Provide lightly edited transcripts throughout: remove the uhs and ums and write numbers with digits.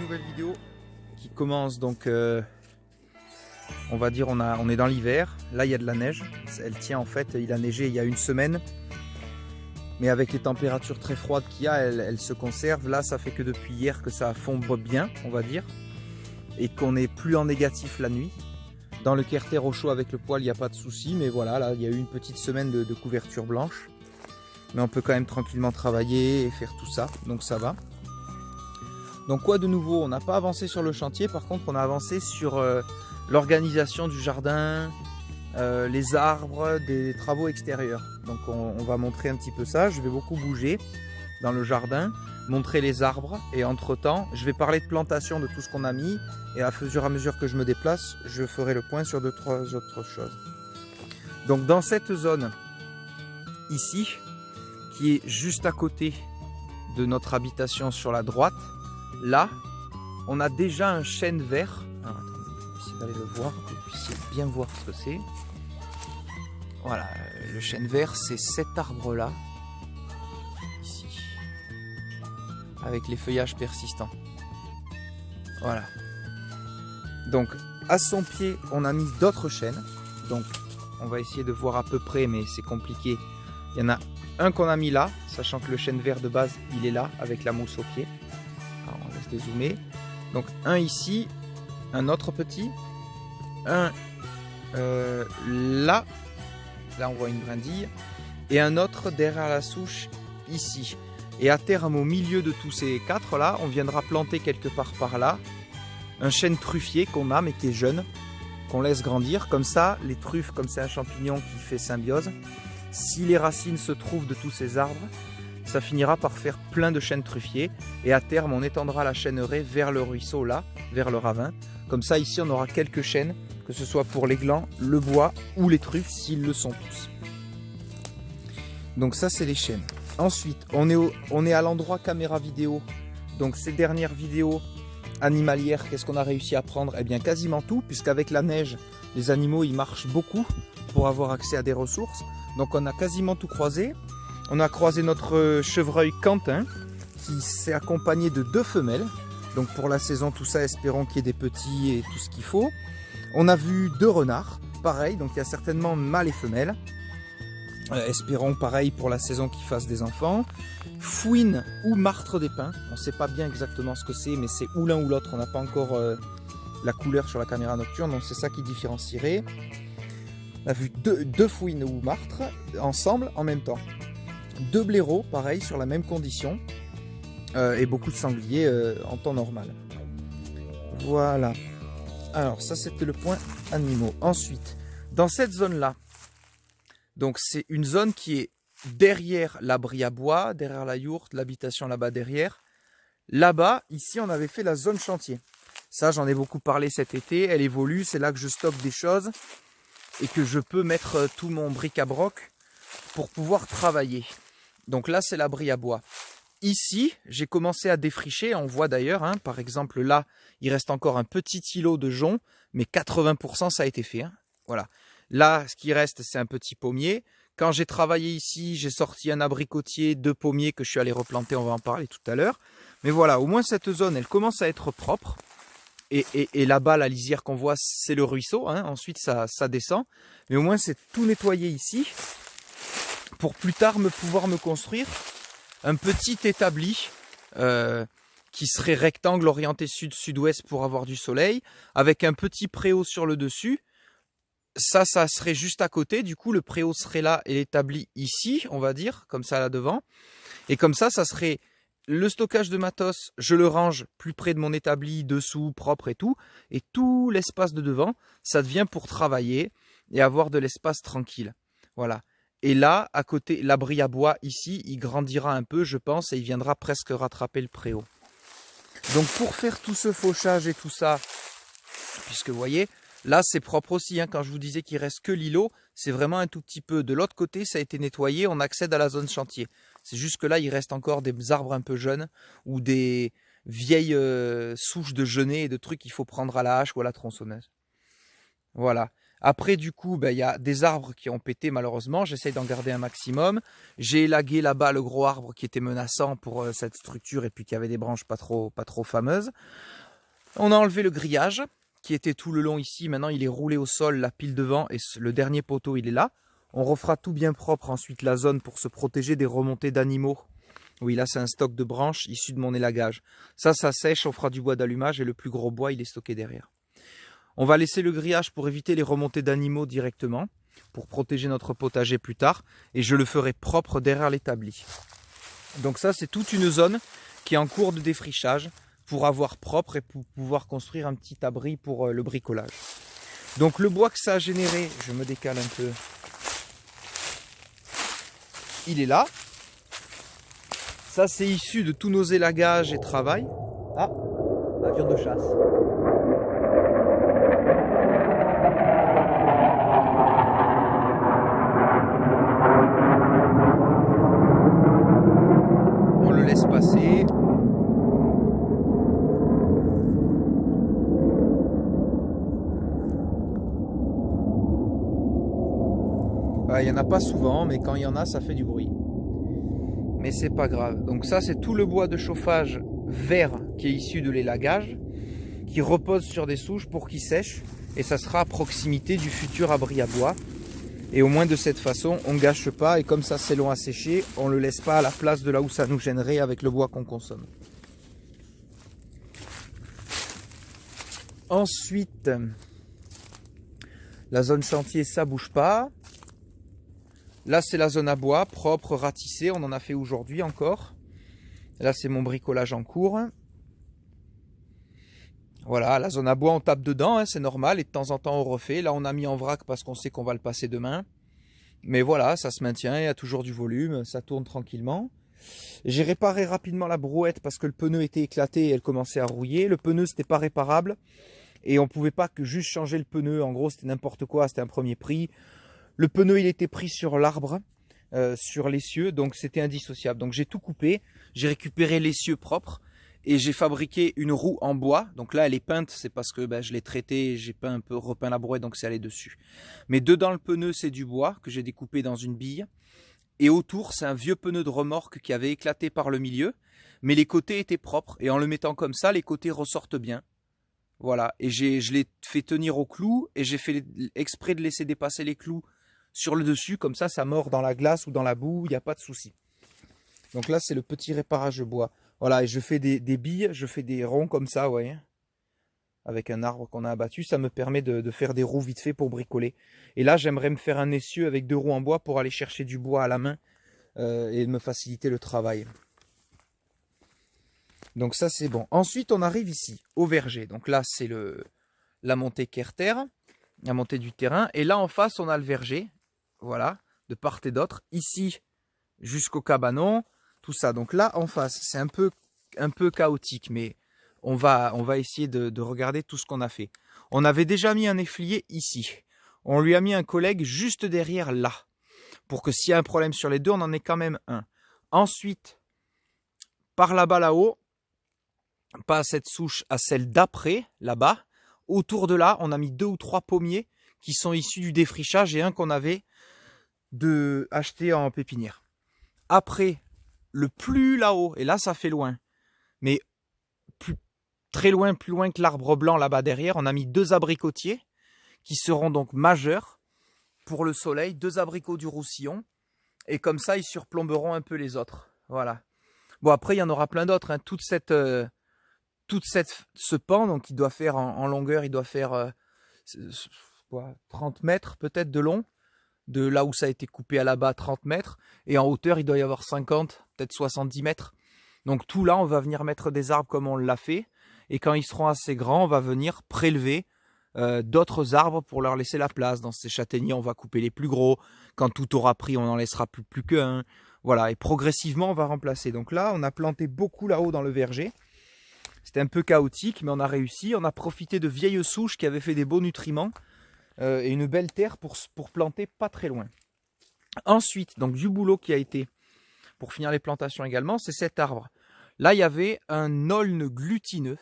nouvelle vidéo qui commence donc, on va dire on est dans l'hiver, là il y a de la neige, elle tient en fait, il a neigé il y a une semaine, mais avec les températures très froides qu'il y a, elle se conserve. Là ça fait que depuis hier que ça fombre bien, on va dire, et qu'on n'est plus en négatif la nuit. Dans le Querter au chaud avec le poêle il n'y a pas de souci, mais voilà, là il y a eu une petite semaine de couverture blanche, mais on peut quand même tranquillement travailler et faire tout ça, donc ça va. Donc quoi de nouveau? On n'a pas avancé sur le chantier, par contre on a avancé sur l'organisation du jardin, les arbres, des travaux extérieurs. Donc on va montrer un petit peu ça. Je vais beaucoup bouger dans le jardin, montrer les arbres, et entre temps je vais parler de plantation, de tout ce qu'on a mis, et à fur et à mesure que je me déplace je ferai le point sur 2-3 autres choses. Donc dans cette zone ici, qui est juste à côté de notre habitation sur la droite, là, on a déjà un chêne vert. Alors, attendez, je vais essayer d'aller le voir, que vous puissiez bien voir ce que c'est. Voilà, le chêne vert, c'est cet arbre-là, ici, avec les feuillages persistants. Voilà. Donc, à son pied, on a mis d'autres chênes. Donc, on va essayer de voir à peu près, mais c'est compliqué. Il y en a un qu'on a mis là, sachant que le chêne vert de base, il est là, avec la mousse au pied. Alors, on laisse dézoomer. Donc un ici, un autre petit, un là on voit une brindille, et un autre derrière la souche ici. Et à terme, au milieu de tous ces quatre là, on viendra planter quelque part par là un chêne truffier qu'on a mais qui est jeune, qu'on laisse grandir. Comme ça, les truffes, comme c'est un champignon qui fait symbiose, si les racines se trouvent de tous ces arbres, ça finira par faire plein de chênes truffiers, et à terme on étendra la chêneraie vers le ruisseau là, vers le ravin. Comme ça ici on aura quelques chênes, que ce soit pour les glands, le bois ou les truffes s'ils le sont tous. Donc ça c'est les chênes. Ensuite on est à l'endroit caméra vidéo. Donc ces dernières vidéos animalières, qu'est-ce qu'on a réussi à prendre? Eh bien quasiment tout, puisqu'avec la neige les animaux ils marchent beaucoup pour avoir accès à des ressources. Donc on a quasiment tout croisé. On a croisé notre chevreuil Quentin qui s'est accompagné de 2 femelles. Donc pour la saison, tout ça, espérons qu'il y ait des petits et tout ce qu'il faut. On a vu 2 renards, pareil, donc il y a certainement mâle et femelle. Espérons pareil pour la saison qu'ils fassent des enfants. Fouine ou martre des pins, on ne sait pas bien exactement ce que c'est, mais c'est ou l'un ou l'autre. On n'a pas encore la couleur sur la caméra nocturne, donc c'est ça qui différencierait. On a vu deux fouines ou martres ensemble en même temps. 2 blaireaux, pareil, sur la même condition, et beaucoup de sangliers en temps normal. Voilà. Alors ça c'était le point animaux. Ensuite, dans cette zone-là, donc c'est une zone qui est derrière l'abri à bois, derrière la yourte, l'habitation là-bas derrière. Là-bas, ici on avait fait la zone chantier. Ça j'en ai beaucoup parlé cet été, elle évolue, c'est là que je stocke des choses et que je peux mettre tout mon bric-à-broc pour pouvoir travailler. Donc là c'est l'abri à bois. Ici j'ai commencé à défricher, on voit d'ailleurs, hein, par exemple là il reste encore un petit îlot de jonc, mais 80% ça a été fait, hein. Voilà. Là ce qui reste c'est un petit pommier. Quand j'ai travaillé ici j'ai sorti un abricotier, 2 pommiers que je suis allé replanter, on va en parler tout à l'heure. Mais voilà, au moins cette zone elle commence à être propre. Et là-bas la lisière qu'on voit c'est le ruisseau, hein. Ensuite ça descend. Mais au moins c'est tout nettoyé ici, pour plus tard pouvoir me construire un petit établi qui serait rectangle orienté sud-sud-ouest pour avoir du soleil, avec un petit préau sur le dessus. Ça serait juste à côté, du coup le préau serait là et l'établi ici, on va dire, comme ça là devant. Et comme ça serait le stockage de matos, je le range plus près de mon établi, dessous, propre et tout. Et tout l'espace de devant, ça devient pour travailler et avoir de l'espace tranquille. Voilà. Et là, à côté, l'abri à bois, ici, il grandira un peu, je pense, et il viendra presque rattraper le préau. Donc pour faire tout ce fauchage et tout ça, puisque vous voyez, là c'est propre aussi, hein, quand je vous disais qu'il reste que l'îlot, c'est vraiment un tout petit peu. De l'autre côté, ça a été nettoyé, on accède à la zone chantier. C'est juste que là, il reste encore des arbres un peu jeunes, ou des vieilles souches de genêts et de trucs qu'il faut prendre à la hache ou à la tronçonneuse. Voilà. Après, du coup, ben, il y a des arbres qui ont pété malheureusement. J'essaye d'en garder un maximum. J'ai élagué là-bas le gros arbre qui était menaçant pour cette structure et puis qui avait des branches pas trop fameuses. On a enlevé le grillage qui était tout le long ici. Maintenant, il est roulé au sol, la pile devant et le dernier poteau, il est là. On refera tout bien propre ensuite la zone pour se protéger des remontées d'animaux. Oui, là, c'est un stock de branches issues de mon élagage. Ça sèche, on fera du bois d'allumage et le plus gros bois, il est stocké derrière. On va laisser le grillage pour éviter les remontées d'animaux directement, pour protéger notre potager plus tard. Et je le ferai propre derrière l'établi. Donc ça, c'est toute une zone qui est en cours de défrichage pour avoir propre et pour pouvoir construire un petit abri pour le bricolage. Donc le bois que ça a généré, je me décale un peu, il est là. Ça, c'est issu de tous nos élagages et travail. Ah, avion de chasse. On le laisse passer. Il n'y en a pas souvent, mais quand il y en a, ça fait du bruit. Mais c'est pas grave. Donc ça, c'est tout le bois de chauffage vert qui est issu de l'élagage, qui repose sur des souches pour qu'il sèche. Et ça sera à proximité du futur abri à bois. Et au moins de cette façon, on ne gâche pas. Et comme ça, c'est long à sécher, on ne le laisse pas à la place de là où ça nous gênerait avec le bois qu'on consomme. Ensuite, la zone chantier, ça bouge pas. Là, c'est la zone à bois, propre, ratissée. On en a fait aujourd'hui encore. Là, c'est mon bricolage en cours. Voilà, la zone à bois, on tape dedans, hein, c'est normal. Et de temps en temps, on refait. Là, on a mis en vrac parce qu'on sait qu'on va le passer demain. Mais voilà, ça se maintient. Il y a toujours du volume. Ça tourne tranquillement. J'ai réparé rapidement la brouette parce que le pneu était éclaté et elle commençait à rouiller. Le pneu, c'était pas réparable. Et on pouvait pas que juste changer le pneu. En gros, c'était n'importe quoi. C'était un premier prix. Le pneu, il était pris sur l'arbre, sur l'essieu, donc c'était indissociable. Donc j'ai tout coupé, j'ai récupéré l'essieu propre et j'ai fabriqué une roue en bois. Donc là, elle est peinte, c'est parce que je l'ai traitée, j'ai peint un peu, repeint la brouette, donc c'est allé dessus. Mais dedans le pneu, c'est du bois que j'ai découpé dans une bille. Et autour, c'est un vieux pneu de remorque qui avait éclaté par le milieu, mais les côtés étaient propres. Et en le mettant comme ça, les côtés ressortent bien. Voilà, et je l'ai fait tenir au clou et j'ai fait exprès de laisser dépasser les clous sur le dessus, comme ça mord dans la glace ou dans la boue, il n'y a pas de souci. Donc là, c'est le petit réparage de bois. Voilà, et je fais des billes, je fais des ronds comme ça, ouais, avec un arbre qu'on a abattu. Ça me permet de faire des roues vite fait pour bricoler. Et là, j'aimerais me faire un essieu avec 2 roues en bois pour aller chercher du bois à la main et me faciliter le travail. Donc ça, c'est bon. Ensuite, on arrive ici, au verger. Donc là, c'est la montée terre, la montée du terrain. Et là, en face, on a le verger. Voilà, de part et d'autre. Ici, jusqu'au cabanon, tout ça. Donc là, en face, c'est un peu chaotique, mais on va essayer de regarder tout ce qu'on a fait. On avait déjà mis un efflier ici. On lui a mis un collègue juste derrière là, pour que s'il y a un problème sur les deux, on en ait quand même un. Ensuite, par là-bas, là-haut, pas à cette souche, à celle d'après, là-bas. Autour de là, on a mis 2 ou 3 pommiers qui sont issus du défrichage et un qu'on avait acheté en pépinière. Après, le plus là-haut, et là ça fait loin, mais très loin, plus loin que l'arbre blanc là-bas derrière, on a mis 2 abricotiers qui seront donc majeurs pour le soleil, 2 abricots du Roussillon, et comme ça ils surplomberont un peu les autres. Voilà. Bon, après il y en aura plein d'autres, hein. Ce pan, donc il doit faire en longueur, il doit faire 30 mètres peut-être de long, de là où ça a été coupé à la bas, 30 mètres, et en hauteur il doit y avoir 50, peut-être 70 mètres. Donc tout là, on va venir mettre des arbres comme on l'a fait, et quand ils seront assez grands, on va venir prélever d'autres arbres pour leur laisser la place. Dans ces châtaigniers, on va couper les plus gros, quand tout aura pris, on n'en laissera plus qu'un. Voilà, et progressivement, on va remplacer. Donc là, on a planté beaucoup là-haut dans le verger. C'était un peu chaotique, mais on a réussi. On a profité de vieilles souches qui avaient fait des beaux nutriments et une belle terre pour planter pas très loin. Ensuite, donc du boulot qui a été, pour finir les plantations également, c'est cet arbre. Là, il y avait un aulne glutineux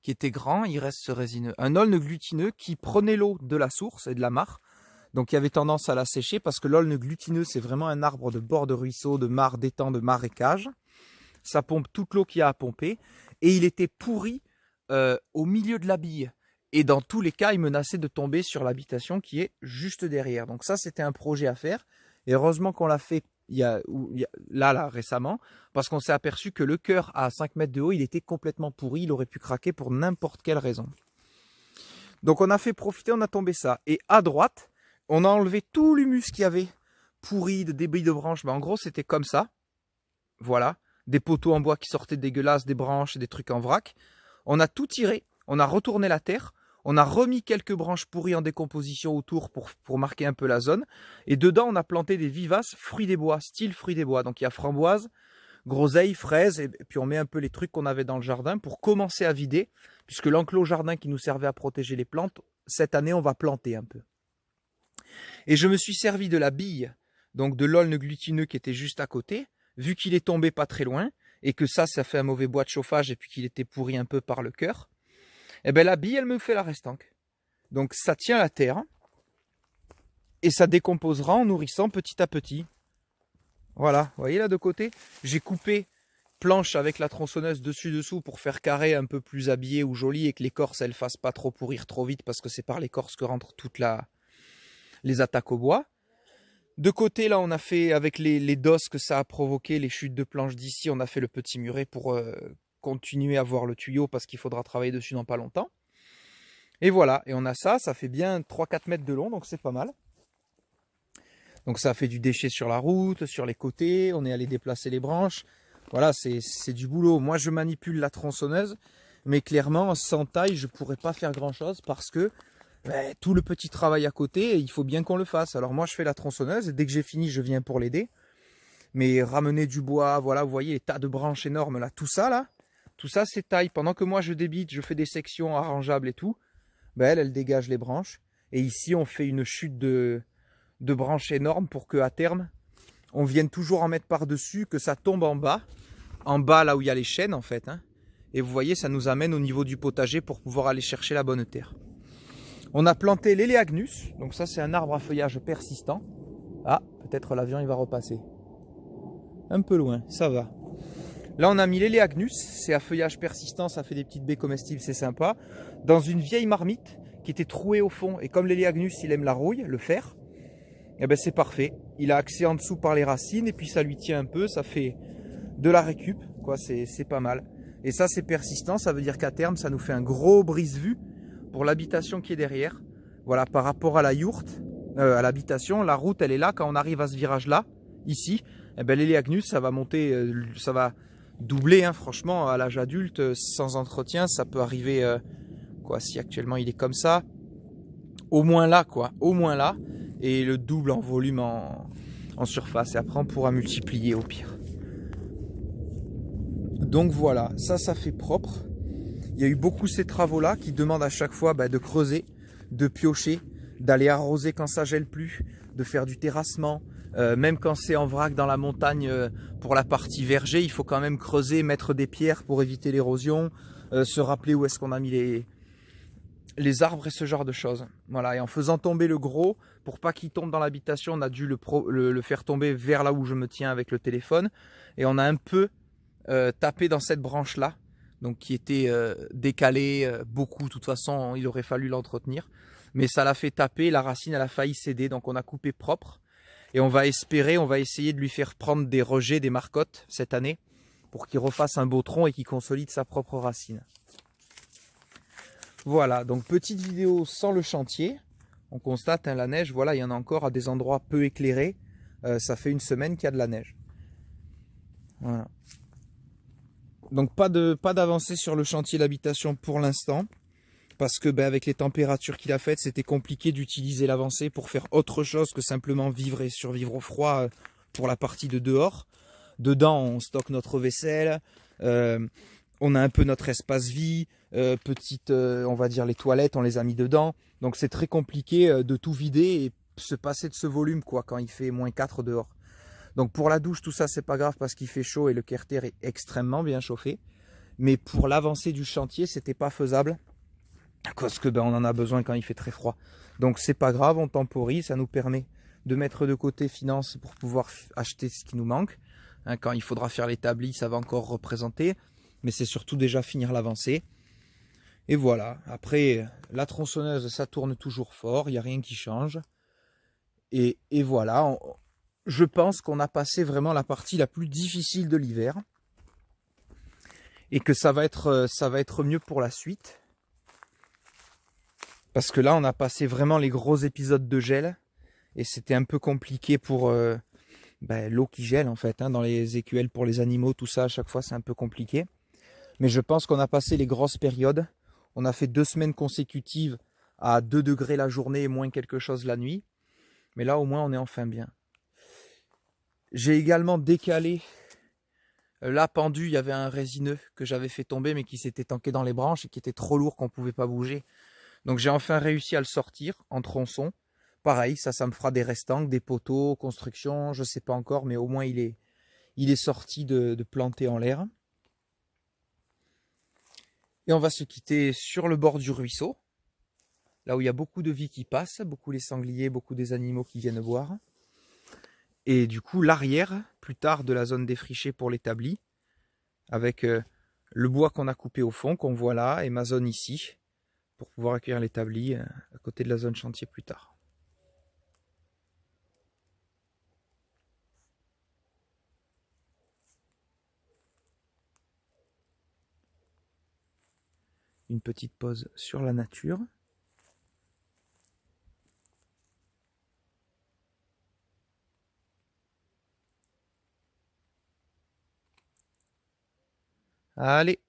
qui était grand, il reste ce résineux. Un aulne glutineux qui prenait l'eau de la source et de la mare, donc il avait tendance à la sécher parce que l'aulne glutineux, c'est vraiment un arbre de bord de ruisseau, de mare, d'étang, de marécage. Ça pompe toute l'eau qu'il y a à pomper et il était pourri au milieu de la bille. Et dans tous les cas, il menaçait de tomber sur l'habitation qui est juste derrière. Donc ça, c'était un projet à faire. Et heureusement qu'on l'a fait là, récemment, parce qu'on s'est aperçu que le cœur à 5 mètres de haut, il était complètement pourri. Il aurait pu craquer pour n'importe quelle raison. Donc on a fait profiter, on a tombé ça. Et à droite, on a enlevé tout l'humus qu'il y avait pourri, de débris de branches. Mais en gros, c'était comme ça. Voilà. Des poteaux en bois qui sortaient dégueulasses, des branches et des trucs en vrac. On a tout tiré, on a retourné la terre. On a remis quelques branches pourries en décomposition autour pour marquer un peu la zone. Et dedans, on a planté des vivaces fruits des bois, style fruits des bois. Donc il y a framboises, groseilles, fraises, et puis on met un peu les trucs qu'on avait dans le jardin pour commencer à vider. Puisque l'enclos jardin qui nous servait à protéger les plantes, cette année, on va planter un peu. Et je me suis servi de la bille, donc de l'aulne glutineux qui était juste à côté, vu qu'il est tombé pas très loin, et que ça fait un mauvais bois de chauffage, et puis qu'il était pourri un peu par le cœur. Eh bien la bille, elle me fait la restanque. Donc ça tient la terre et ça décomposera en nourrissant petit à petit. Voilà, vous voyez là de côté, j'ai coupé planche avec la tronçonneuse dessus-dessous pour faire carré un peu plus habillé ou joli et que l'écorce elle fasse pas trop pourrir trop vite parce que c'est par l'écorce que rentrent toutes les attaques au bois. De côté là on a fait avec les dosses que ça a provoqué, les chutes de planches d'ici, on a fait le petit muret pour continuer à voir le tuyau parce qu'il faudra travailler dessus dans pas longtemps. Et voilà, et on a ça fait bien 3-4 mètres de long, donc c'est pas mal. Donc ça fait du déchet sur la route, sur les côtés, on est allé déplacer les branches. Voilà, c'est du boulot. Moi je manipule la tronçonneuse, mais clairement sans taille je pourrais pas faire grand chose parce que tout le petit travail à côté, il faut bien qu'on le fasse. Alors moi je fais la tronçonneuse et dès que j'ai fini je viens pour l'aider. Mais ramener du bois, voilà, vous voyez les tas de branches énormes là, tout ça c'est taille. Pendant que moi je débite, je fais des sections arrangeables et tout, elle dégage les branches. Et ici on fait une chute de branches énormes pour qu'à terme, on vienne toujours en mettre par-dessus, que ça tombe en bas là où il y a les chênes en fait. Hein. Et vous voyez, ça nous amène au niveau du potager pour pouvoir aller chercher la bonne terre. On a planté l'Eleagnus, donc ça c'est un arbre à feuillage persistant. Ah, peut-être l'avion il va repasser. Un peu loin, ça va. Là on a mis l'Eleagnus, c'est à feuillage persistant, ça fait des petites baies comestibles, c'est sympa. Dans une vieille marmite qui était trouée au fond, et comme l'Eleagnus il aime la rouille, le fer, eh ben c'est parfait. Il a accès en dessous par les racines, et puis ça lui tient un peu, ça fait de la récup, quoi, c'est pas mal. Et ça c'est persistant, ça veut dire qu'à terme ça nous fait un gros brise-vue pour l'habitation qui est derrière. Voilà, par rapport à la yourte, à l'habitation, la route elle est là, quand on arrive à ce virage là, ici, eh ben, l'Eleagnus ça va monter, ça va doubler, hein, franchement, à l'âge adulte, sans entretien, ça peut arriver, quoi, si actuellement il est comme ça, au moins là, quoi, au moins là, et le double en volume en surface, et après on pourra multiplier au pire. Donc voilà, ça fait propre. Il y a eu beaucoup ces travaux-là qui demandent à chaque fois de creuser, de piocher, d'aller arroser quand ça gèle plus, de faire du terrassement. Même quand c'est en vrac dans la montagne pour la partie verger, il faut quand même creuser, mettre des pierres pour éviter l'érosion, se rappeler où est-ce qu'on a mis les arbres et ce genre de choses. Voilà, et en faisant tomber le gros, pour pas qu'il tombe dans l'habitation, on a dû le faire tomber vers là où je me tiens avec le téléphone. Et on a un peu tapé dans cette branche-là, donc qui était décalée beaucoup. De toute façon, il aurait fallu l'entretenir. Mais ça l'a fait taper, la racine elle a failli céder, donc on a coupé propre. Et on va essayer de lui faire prendre des rejets, des marcottes cette année, pour qu'il refasse un beau tronc et qu'il consolide sa propre racine. Voilà, donc petite vidéo sans le chantier. On constate la neige, voilà, il y en a encore à des endroits peu éclairés. Ça fait une semaine qu'il y a de la neige. Voilà. Donc pas d'avancée sur le chantier d'habitation pour l'instant. Parce que avec les températures qu'il a faites, c'était compliqué d'utiliser l'avancée pour faire autre chose que simplement vivre et survivre au froid pour la partie de dehors. Dedans, on stocke notre vaisselle, on a un peu notre espace vie, on va dire les toilettes, on les a mis dedans. Donc c'est très compliqué de tout vider et se passer de ce volume quoi quand il fait -4 dehors. Donc pour la douche, tout ça, c'est pas grave parce qu'il fait chaud et le Carter est extrêmement bien chauffé. Mais pour l'avancée du chantier, c'était pas faisable. Parce que on en a besoin quand il fait très froid. Donc c'est pas grave, on temporise, ça nous permet de mettre de côté finances pour pouvoir acheter ce qui nous manque. Hein, quand il faudra faire l'établi, ça va encore représenter. Mais c'est surtout déjà finir l'avancée. Et voilà, après la tronçonneuse, ça tourne toujours fort, il n'y a rien qui change. Et voilà, je pense qu'on a passé vraiment la partie la plus difficile de l'hiver. Et que ça va être mieux pour la suite. Parce que là, on a passé vraiment les gros épisodes de gel. Et c'était un peu compliqué pour l'eau qui gèle en fait. Hein, dans les écuelles pour les animaux, tout ça, à chaque fois, c'est un peu compliqué. Mais je pense qu'on a passé les grosses périodes. On a fait 2 semaines consécutives à 2 degrés la journée et moins quelque chose la nuit. Mais là, au moins, on est enfin bien. J'ai également décalé. Là, pendu, il y avait un résineux que j'avais fait tomber, mais qui s'était tanké dans les branches et qui était trop lourd qu'on ne pouvait pas bouger. Donc j'ai enfin réussi à le sortir en tronçon. Pareil, ça me fera des restants, des poteaux, construction, je ne sais pas encore, mais au moins il est sorti de planter en l'air. Et on va se quitter sur le bord du ruisseau, là où il y a beaucoup de vie qui passe, beaucoup les sangliers, beaucoup des animaux qui viennent boire. Et du coup, l'arrière, plus tard, de la zone défrichée pour l'établi, avec le bois qu'on a coupé au fond, qu'on voit là, et ma zone ici, pour pouvoir accueillir l'établi à côté de la zone chantier plus tard. Une petite pause sur la nature. Allez!